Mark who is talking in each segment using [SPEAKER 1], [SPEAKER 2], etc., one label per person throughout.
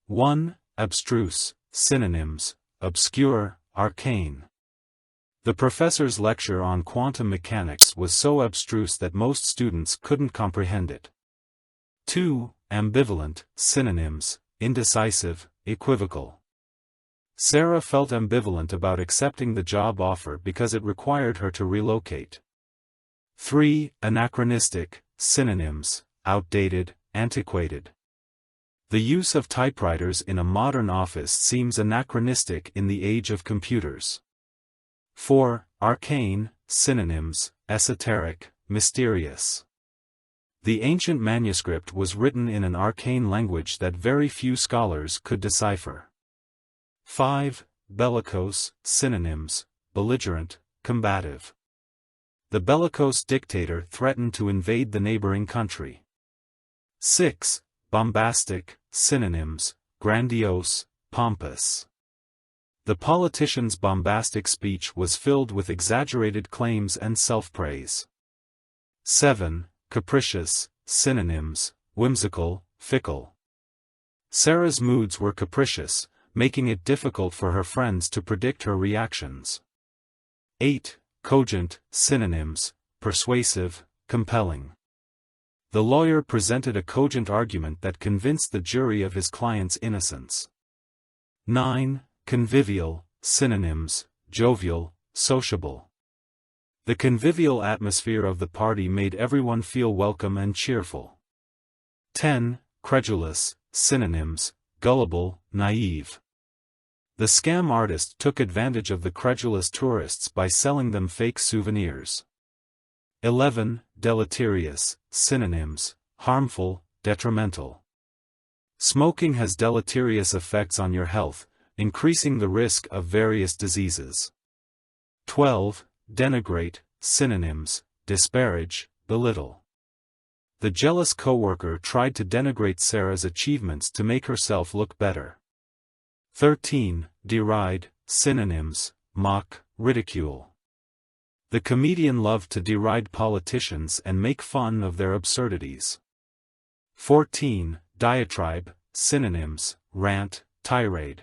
[SPEAKER 1] 1. Abstruse. Synonyms: obscure, arcane. The professor's lecture on quantum mechanics was so abstruse that most students couldn't comprehend it. 2. Ambivalent. Synonyms: indecisive, equivocal. Sarah felt ambivalent about accepting the job offer because it required her to relocate. 3. Anachronistic. Synonyms: outdated, antiquated. The use of typewriters in a modern office seems anachronistic in the age of computers. 4. Arcane. Synonyms: esoteric, mysterious. The ancient manuscript was written in an arcane language that very few scholars could decipher. 5. Bellicose. Synonyms: belligerent, combative. The bellicose dictator threatened to invade the neighboring country. 6. Bombastic. Synonyms: grandiose, pompous. The politician's bombastic speech was filled with exaggerated claims and self-praise. 7. Capricious. Synonyms: whimsical, fickle. Sarah's moods were capricious, making it difficult for her friends to predict her reactions. 8. Cogent. Synonyms: persuasive, compelling. The lawyer presented a cogent argument that convinced the jury of his client's innocence. 9. Convivial. Synonyms: jovial, sociable. The convivial atmosphere of the party made everyone feel welcome and cheerful. 10. Credulous. Synonyms: gullible, naive. The scam artist took advantage of the credulous tourists by selling them fake souvenirs. 11. Deleterious. Synonyms: harmful, detrimental. Smoking has deleterious effects on your health, increasing the risk of various diseases. 12. Denigrate. Synonyms: disparage, belittle. The jealous coworker tried to denigrate Sarah's achievements to make herself look better. 13. Deride. Synonyms: mock, ridicule. The comedian loved to deride politicians and make fun of their absurdities. 14. Diatribe. Synonyms: rant, tirade.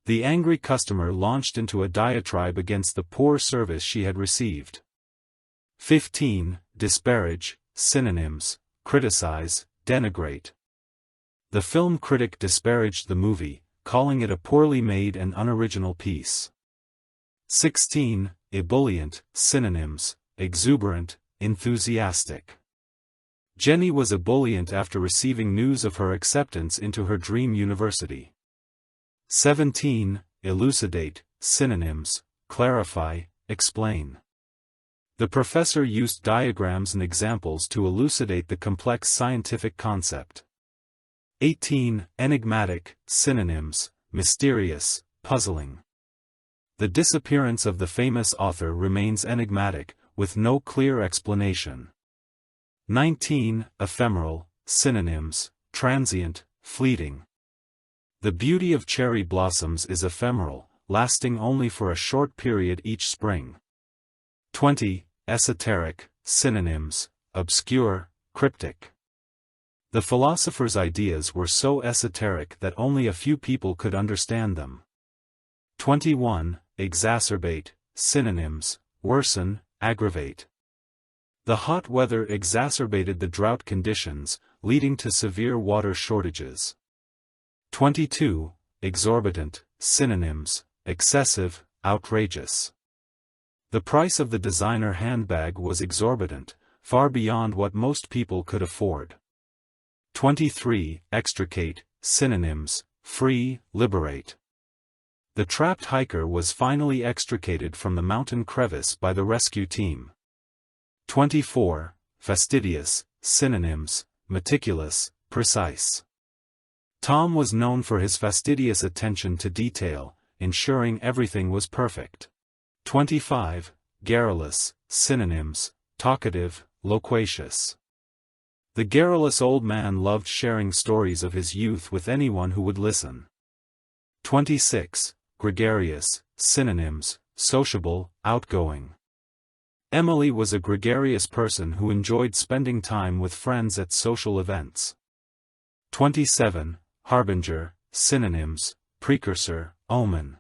[SPEAKER 1] The angry customer launched into a diatribe against the poor service she had received. 15. Disparage. Synonyms: criticize, denigrate. The film critic disparaged the movie, calling it a poorly made and unoriginal piece. 16. Ebullient. Synonyms: exuberant, enthusiastic. Jenny was ebullient after receiving news of her acceptance into her dream university. 17. Elucidate. Synonyms: clarify, explain. The professor used diagrams and examples to elucidate the complex scientific concept. 18. Enigmatic. Synonyms: mysterious, puzzling. The disappearance of the famous author remains enigmatic, with no clear explanation. 19. Ephemeral. Synonyms: transient, fleeting. The beauty of cherry blossoms is ephemeral, lasting only for a short period each spring. 20. Esoteric. Synonyms: obscure, cryptic. The philosopher's ideas were so esoteric that only a few people could understand them. 21. Exacerbate. Synonyms: worsen, aggravate. The hot weather exacerbated the drought conditions, leading to severe water shortages. 22. Exorbitant. Synonyms: excessive, outrageous. The price of the designer handbag was exorbitant, far beyond what most people could afford. 23. Extricate. Synonyms: free, liberate. The trapped hiker was finally extricated from the mountain crevice by the rescue team. 24. Fastidious. Synonyms: meticulous, precise. Tom was known for his fastidious attention to detail, ensuring everything was perfect. 25. Garrulous. Synonyms: talkative, loquacious. The garrulous old man loved sharing stories of his youth with anyone who would listen. 26. Gregarious. Synonyms: sociable, outgoing. Emily was a gregarious person who enjoyed spending time with friends at social events. 27. harbinger, synonyms, precursor, omen.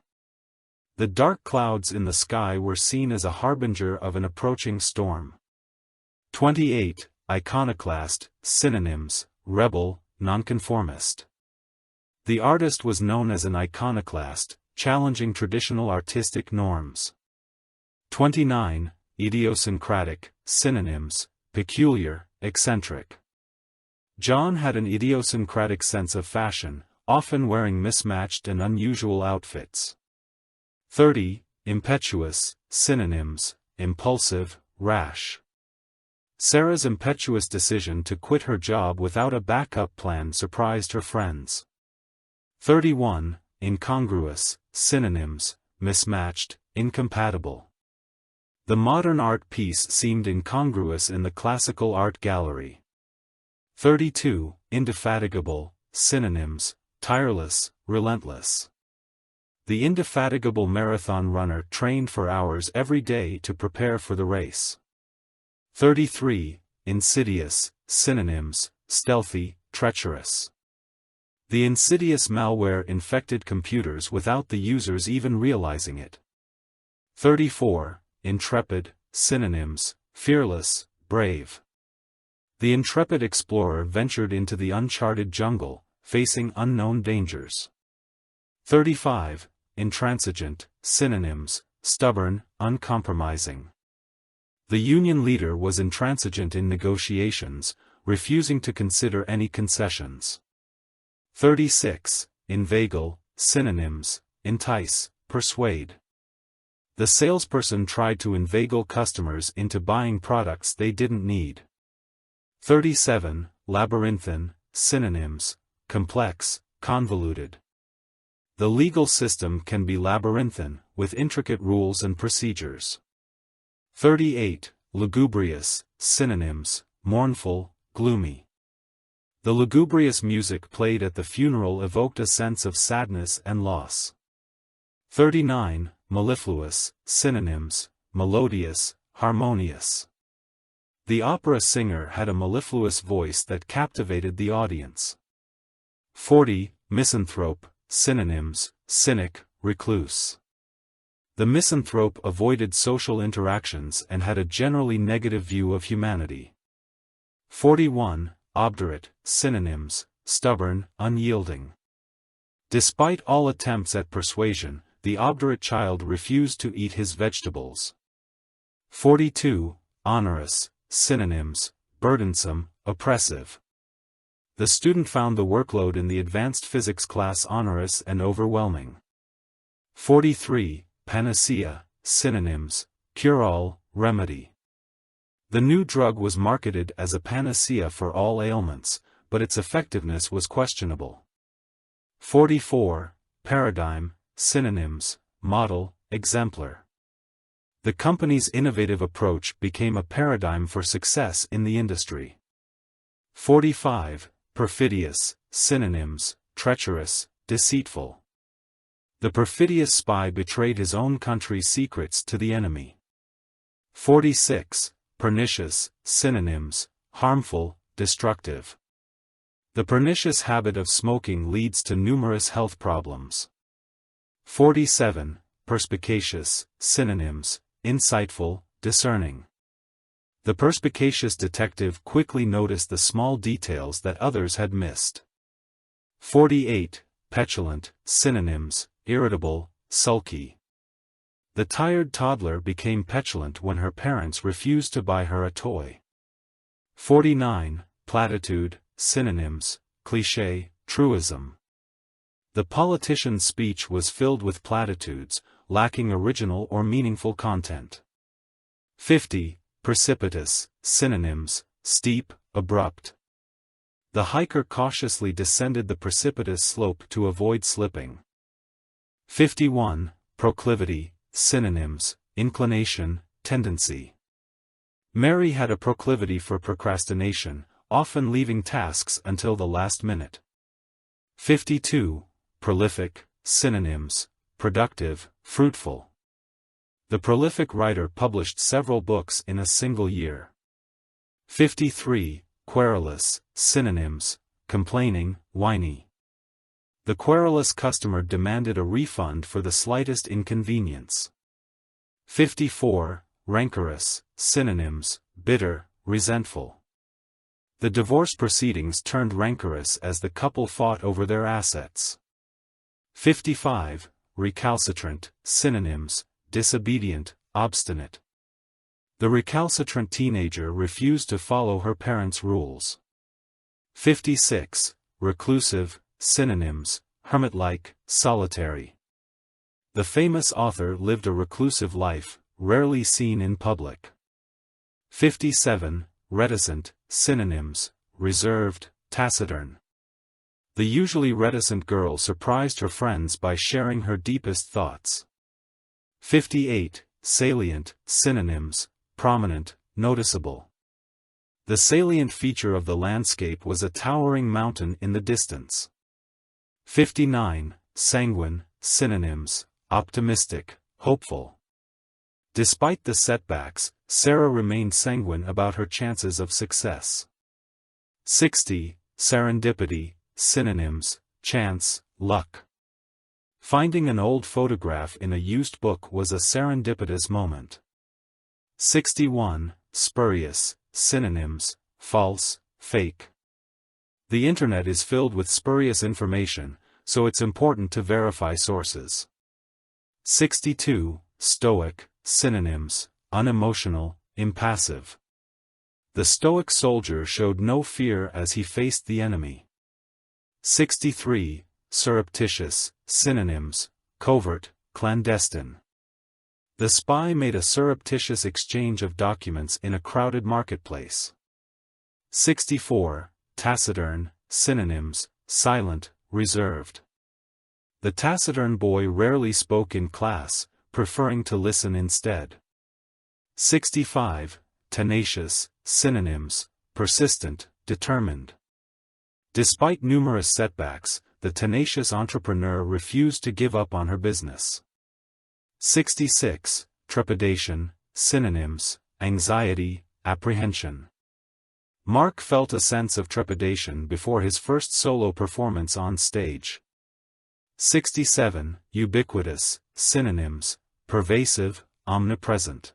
[SPEAKER 1] The dark clouds in the sky were seen as a harbinger of an approaching storm. 28. Iconoclast, synonyms, rebel, nonconformist. The artist was known as an iconoclast, challenging traditional artistic norms. 29. Idiosyncratic, synonyms, peculiar, eccentric. John had an idiosyncratic sense of fashion, often wearing mismatched and unusual outfits. 30. Impetuous, synonyms, impulsive, rash. Sarah's impetuous decision to quit her job without a backup plan surprised her friends. 31. Incongruous, synonyms, mismatched, incompatible. The modern art piece seemed incongruous in the classical art gallery. 32. Indefatigable, synonyms, tireless, relentless. The indefatigable marathon runner trained for hours every day to prepare for the race. 33. Insidious, synonyms, stealthy, treacherous. The insidious malware infected computers without the users even realizing it. 34. Intrepid, synonyms, fearless, brave. The intrepid explorer ventured into the uncharted jungle, facing unknown dangers. 35. Intransigent, synonyms, stubborn, uncompromising. The Union leader was intransigent in negotiations, refusing to consider any concessions. 36. Inveigle, synonyms, entice, persuade. The salesperson tried to inveigle customers into buying products they didn't need. 37. Labyrinthine, synonyms, complex, convoluted. The legal system can be labyrinthine, with intricate rules and procedures. 38. Lugubrious, synonyms, mournful, gloomy. The lugubrious music played at the funeral evoked a sense of sadness and loss. 39. Mellifluous, synonyms, melodious, harmonious. The opera singer had a mellifluous voice that captivated the audience. 40. Misanthrope, synonyms, cynic, recluse. The misanthrope avoided social interactions and had a generally negative view of humanity. 41. Obdurate, synonyms, stubborn, unyielding. Despite all attempts at persuasion, the obdurate child refused to eat his vegetables. 42. Onerous, synonyms, burdensome, oppressive. The student found the workload in the advanced physics class onerous and overwhelming. 43. Panacea, synonyms, cure-all, remedy. The new drug was marketed as a panacea for all ailments, but its effectiveness was questionable. 44. Paradigm, synonyms, model, exemplar. The company's innovative approach became a paradigm for success in the industry. 45. Perfidious, synonyms, treacherous, deceitful. The perfidious spy betrayed his own country's secrets to the enemy. 46. Pernicious, synonyms, harmful, destructive. The pernicious habit of smoking leads to numerous health problems. 47. Perspicacious, synonyms, insightful, discerning. The perspicacious detective quickly noticed the small details that others had missed. 48. Petulant, synonyms, irritable, sulky. The tired toddler became petulant when her parents refused to buy her a toy. 49. Platitude, synonyms, cliché, truism. The politician's speech was filled with platitudes, lacking original or meaningful content. 50. Precipitous, synonyms, steep, abrupt. The hiker cautiously descended the precipitous slope to avoid slipping. 51. Proclivity, synonyms, inclination, tendency. Mary had a proclivity for procrastination, often leaving tasks until the last minute. 52. Prolific, synonyms, productive, fruitful. The prolific writer published several books in a single year. 53. Querulous, synonyms, complaining, whiny. The querulous customer demanded a refund for the slightest inconvenience. 54. Rancorous. Synonyms: bitter, resentful. The divorce proceedings turned rancorous as the couple fought over their assets. 55. Recalcitrant. Synonyms: disobedient, obstinate. The recalcitrant teenager refused to follow her parents' rules. 56. Reclusive. Synonyms: hermit-like, solitary. The famous author lived a reclusive life, rarely seen in public. 57. Reticent. Synonyms: reserved, taciturn. The usually reticent girl surprised her friends by sharing her deepest thoughts. 58. Salient. Synonyms: prominent, noticeable. The salient feature of the landscape was a towering mountain in the distance. 59. Sanguine. Synonyms: optimistic, hopeful. Despite the setbacks, Sarah remained sanguine about her chances of success. 60. Serendipity. Synonyms: chance, luck. Finding an old photograph in a used book was a serendipitous moment. 61. Spurious. Synonyms: false, fake. The internet is filled with spurious information, so it's important to verify sources. 62. Stoic. Synonyms: unemotional, impassive. The stoic soldier showed no fear as he faced the enemy. 63. Surreptitious. Synonyms: covert, clandestine. The spy made a surreptitious exchange of documents in a crowded marketplace. 64. Taciturn. Synonyms: silent, reserved. The taciturn boy rarely spoke in class, preferring to listen instead. 65. Tenacious. Synonyms: persistent, determined. Despite numerous setbacks, the tenacious entrepreneur refused to give up on her business. 66. Trepidation. Synonyms: anxiety, apprehension. Mark felt a sense of trepidation before his first solo performance on stage. 67. Ubiquitous. Synonyms: pervasive, omnipresent.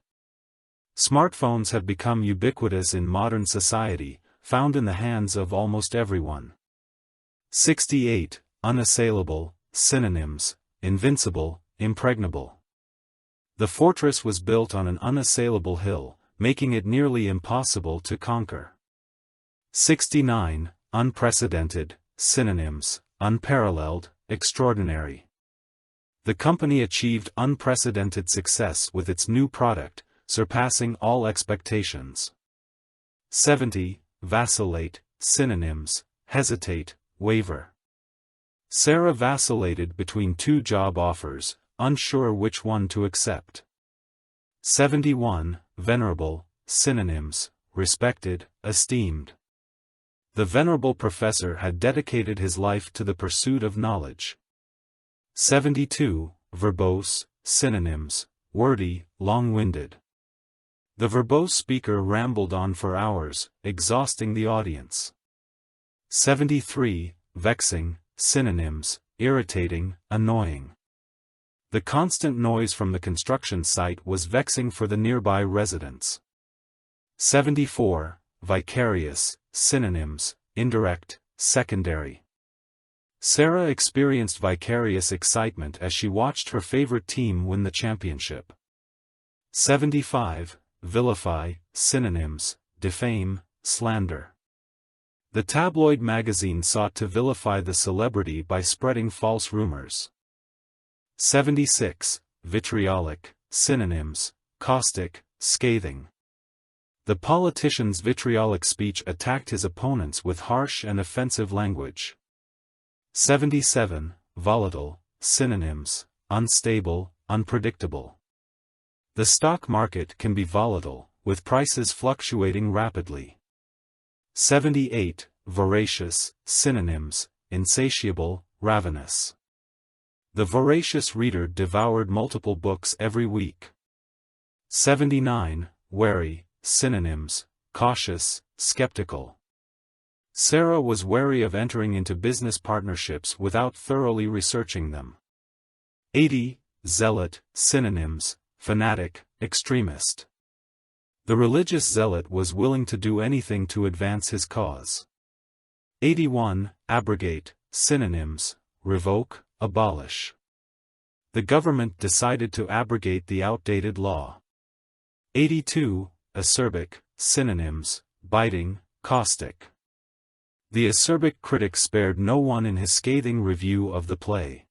[SPEAKER 1] Smartphones have become ubiquitous in modern society, found in the hands of almost everyone. 68. Unassailable. Synonyms: invincible, impregnable. The fortress was built on an unassailable hill, making it nearly impossible to conquer. 69. Unprecedented. Synonyms: unparalleled, extraordinary. The company achieved unprecedented success with its new product, surpassing all expectations. 70. Vacillate. Synonyms: hesitate, waver. Sarah vacillated between two job offers, unsure which one to accept. 71. Venerable. Synonyms: respected, esteemed. The venerable professor had dedicated his life to the pursuit of knowledge. 72. Verbose. Synonyms: wordy, long-winded. The verbose speaker rambled on for hours, exhausting the audience. 73. Vexing. Synonyms: irritating, annoying. The constant noise from the construction site was vexing for the nearby residents. 74. Vicarious. Synonyms: indirect, secondary. Sarah experienced vicarious excitement as she watched her favorite team win the championship. 75. Vilify. Synonyms: defame, slander. The tabloid magazine sought to vilify the celebrity by spreading false rumors. 76. Vitriolic. Synonyms: caustic, scathing. The politician's vitriolic speech attacked his opponents with harsh and offensive language. 77. Volatile. Synonyms: unstable, unpredictable. The stock market can be volatile, with prices fluctuating rapidly. 78. Voracious. Synonyms: insatiable, ravenous. The voracious reader devoured multiple books every week. 79. Wary. Synonyms: cautious, skeptical. Sarah was wary of entering into business partnerships without thoroughly researching them. 80. Zealot, synonyms, fanatic, extremist. The religious zealot was willing to do anything to advance his cause. 81. Abrogate, synonyms, revoke, abolish. The government decided to abrogate the outdated law. 82. Acerbic, synonyms, biting, caustic. The acerbic critic spared no one in his scathing review of the play.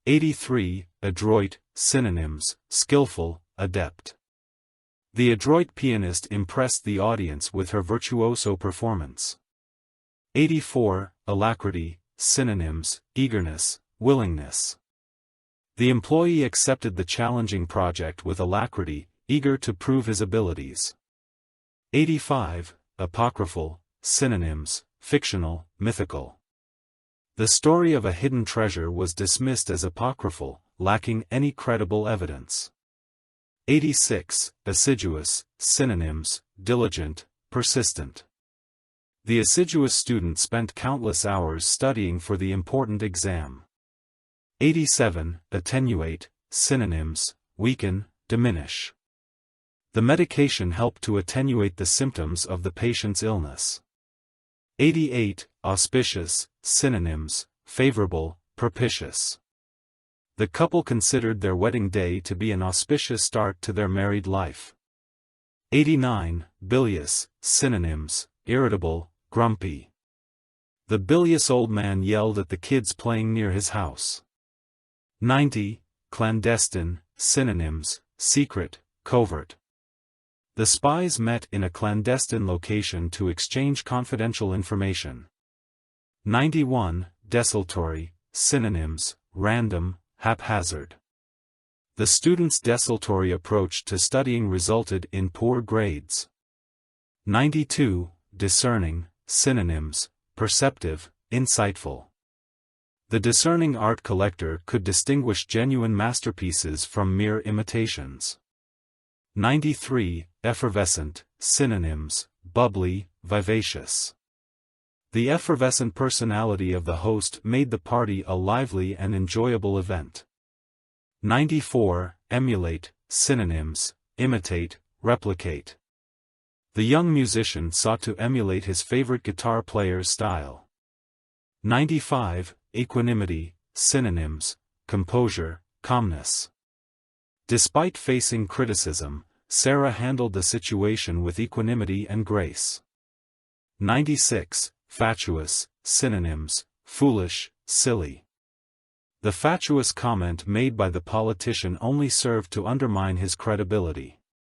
[SPEAKER 1] 83. Adroit, synonyms, skillful, adept. The adroit pianist impressed the audience with her virtuoso performance. 84. Alacrity, synonyms, eagerness, willingness. The employee accepted the challenging project with alacrity, eager to prove his abilities. 85. Apocryphal, synonyms, fictional, mythical. The story of a hidden treasure was dismissed as apocryphal, lacking any credible evidence. 86. Assiduous, synonyms, diligent, persistent. The assiduous student spent countless hours studying for the important exam. 87. Attenuate, synonyms, weaken, diminish. The medication helped to attenuate the symptoms of the patient's illness. 88. Auspicious, synonyms, favorable, propitious. The couple considered their wedding day to be an auspicious start to their married life. 89. Bilious, synonyms, irritable, grumpy. The bilious old man yelled at the kids playing near his house. 90. Clandestine, synonyms, secret, covert. The spies met in a clandestine location to exchange confidential information. 91. Desultory, synonyms, random, haphazard. The students' desultory approach to studying resulted in poor grades. 92. Discerning, synonyms, perceptive, insightful. The discerning art collector could distinguish genuine masterpieces from mere imitations. 93. Effervescent, synonyms, bubbly, vivacious. The effervescent personality of the host made the party a lively and enjoyable event. 94. Emulate, synonyms, imitate, replicate. The young musician sought to emulate his favorite guitar player's style. 95. Equanimity, synonyms, composure, calmness. Despite facing criticism, Sarah handled the situation with equanimity and grace. 96. Fatuous, synonyms, foolish, silly. The fatuous comment made by the politician only served to undermine his credibility.